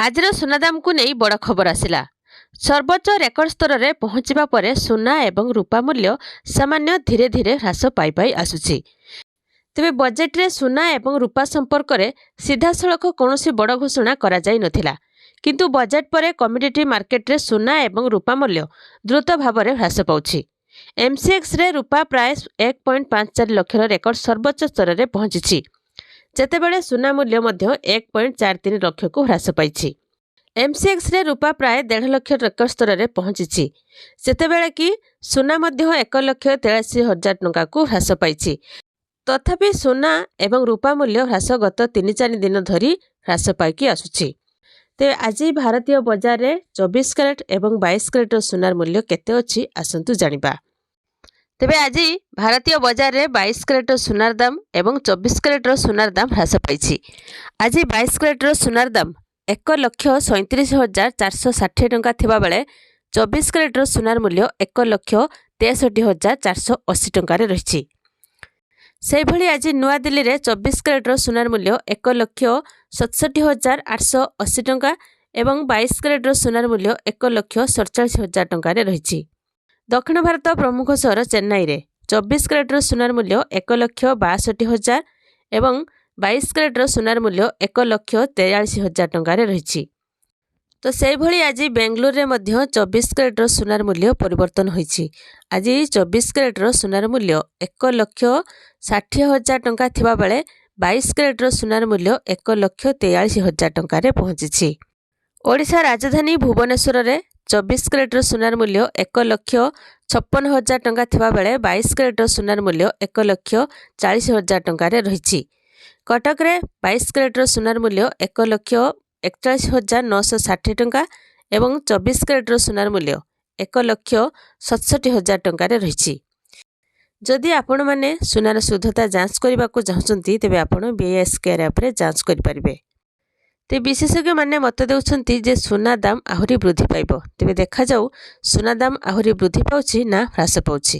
ଆଜିର ସୁନା ଦାମକୁ ନେଇ ବଡ଼ ଖବର ଆସିଲା। ସର୍ବୋଚ୍ଚ ରେକର୍ଡ ସ୍ତରରେ ପହଞ୍ଚିବା ପରେ ସୁନା ଏବଂ ରୂପା ମୂଲ୍ୟ ସାମାନ୍ୟ ଧୀରେ ଧୀରେ ହ୍ରାସ ପାଇ ଆସୁଛି। ତେବେ ବଜେଟ୍ରେ ସୁନା ଏବଂ ରୂପା ସମ୍ପର୍କରେ ସିଧାସଳଖ କୌଣସି ବଡ଼ ଘୋଷଣା କରାଯାଇନଥିଲା। କିନ୍ତୁ ବଜେଟ୍ ପରେ କମୋଡିଟି ମାର୍କେଟରେ ସୁନା ଏବଂ ରୂପା ମୂଲ୍ୟ ଦ୍ରୁତ ଭାବରେ ହ୍ରାସ ପାଉଛି। MCXରେ ରୂପା ପ୍ରାୟ 1.54 ଲକ୍ଷର ରେକର୍ଡ ସର୍ବୋଚ୍ଚ ସ୍ତରରେ ପହଞ୍ଚିଛି, ଯେତେବେଳେ ସୁନା ମୂଲ୍ୟ ମଧ୍ୟ 1.43 ଲକ୍ଷକୁ ହ୍ରାସ ପାଇଛି। MCXରେ ରୂପା ପ୍ରାୟ 1.5 ଲକ୍ଷ ରେକର୍ଡ ସ୍ତରରେ ପହଞ୍ଚିଛି, ଯେତେବେଳେ କି ସୁନା ମଧ୍ୟ 1,83,000 ଟଙ୍କାକୁ ହ୍ରାସ ପାଇଛି। ତଥାପି ସୁନା ଏବଂ ରୂପା ମୂଲ୍ୟ ହ୍ରାସ ଗତ 3-4 ଦିନ ଧରି ହ୍ରାସ ପାଇକି ଆସୁଛି। ତେବେ ଆଜି ଭାରତୀୟ ବଜାରରେ 24 କ୍ୟାରେଟ ଏବଂ 22 କ୍ୟାରେଟର ସୁନାର ମୂଲ୍ୟ କେତେ ଅଛି ଆସନ୍ତୁ ଜାଣିବା। ତେବେ ଆଜି ଭାରତୀୟ ବଜାରରେ 22 କ୍ୟାରେଟର ସୁନାର ଦାମ ଏବଂ 24 କ୍ୟାରେଟର ସୁନାର ଦାମ ହ୍ରାସ ପାଇଛି। ଆଜି 22 କ୍ୟାରେଟର ସୁନାର ଦାମ 1,37,460 ଟଙ୍କା ଥିବାବେଳେ 24 କ୍ୟାରେଟର ସୁନାର ମୂଲ୍ୟ 1,63,480 ଟଙ୍କାରେ ରହିଛି। ସେହିଭଳି ଆଜି ନୂଆଦିଲ୍ଲୀରେ 24 କ୍ୟାରେଟର ସୁନାର ମୂଲ୍ୟ 1,67,880 ଟଙ୍କା ଏବଂ 22 କ୍ୟାରେଟର ସୁନାର ମୂଲ୍ୟ 1,47,000 ଟଙ୍କାରେ ରହିଛି। ଦକ୍ଷିଣ ଭାରତ ପ୍ରମୁଖ ସହର ଚେନ୍ନାଇରେ 24 କ୍ୟାରେଟର ସୁନାର ମୂଲ୍ୟ 1,62,000 ଏବଂ 22 କ୍ୟାରେଟର ସୁନାର ମୂଲ୍ୟ 1,43,000 ଟଙ୍କାରେ ରହିଛି। ତ ସେହିଭଳି ଆଜି ବେଙ୍ଗାଲୁରୁରେ ମଧ୍ୟ 24 କ୍ୟାରେଟର ସୁନାର ମୂଲ୍ୟ ପରିବର୍ତ୍ତନ ହୋଇଛି। ଆଜି 24 କ୍ୟାରେଟର ସୁନାର ମୂଲ୍ୟ 1,60,000 ଟଙ୍କା ଥିବାବେଳେ 22 କ୍ୟାରେଟର ସୁନାର ମୂଲ୍ୟ 1,43,000 ଟଙ୍କାରେ ପହଞ୍ଚିଛି। ଓଡ଼ିଶା ରାଜଧାନୀ ଭୁବନେଶ୍ୱରରେ 24 କ୍ୟାରେଟର ସୁନାର ମୂଲ୍ୟ 1,56,000 ଟଙ୍କା ଥିବାବେଳେ 22 କ୍ୟାରେଟର ସୁନାର ମୂଲ୍ୟ 1,40,000 ଟଙ୍କାରେ ରହିଛି। କଟକରେ 22 କ୍ୟାରେଟର ସୁନାର ମୂଲ୍ୟ 1,41,960 ଟଙ୍କା ଏବଂ 24 କ୍ୟାରେଟର ସୁନାର ମୂଲ୍ୟ 1,67,000 ଟଙ୍କାରେ ରହିଛି। ଯଦି ଆପଣମାନେ ସୁନାର ଶୁଦ୍ଧତା ଯାଞ୍ଚ କରିବାକୁ ଚାହୁଁଛନ୍ତି ତେବେ ଆପଣ BIS କେୟାର ଆପ୍ରେ ଯାଞ୍ଚ କରିପାରିବେ। ତେବେ ବିଶେଷଜ୍ଞମାନେ ମତ ଦେଉଛନ୍ତି ଯେ ସୁନା ଦାମ ଆହୁରି ବୃଦ୍ଧି ପାଇବ। ତେବେ ଦେଖାଯାଉ ସୁନା ଦାମ ଆହୁରି ବୃଦ୍ଧି ପାଉଛି ନା ହ୍ରାସ ପାଉଛି।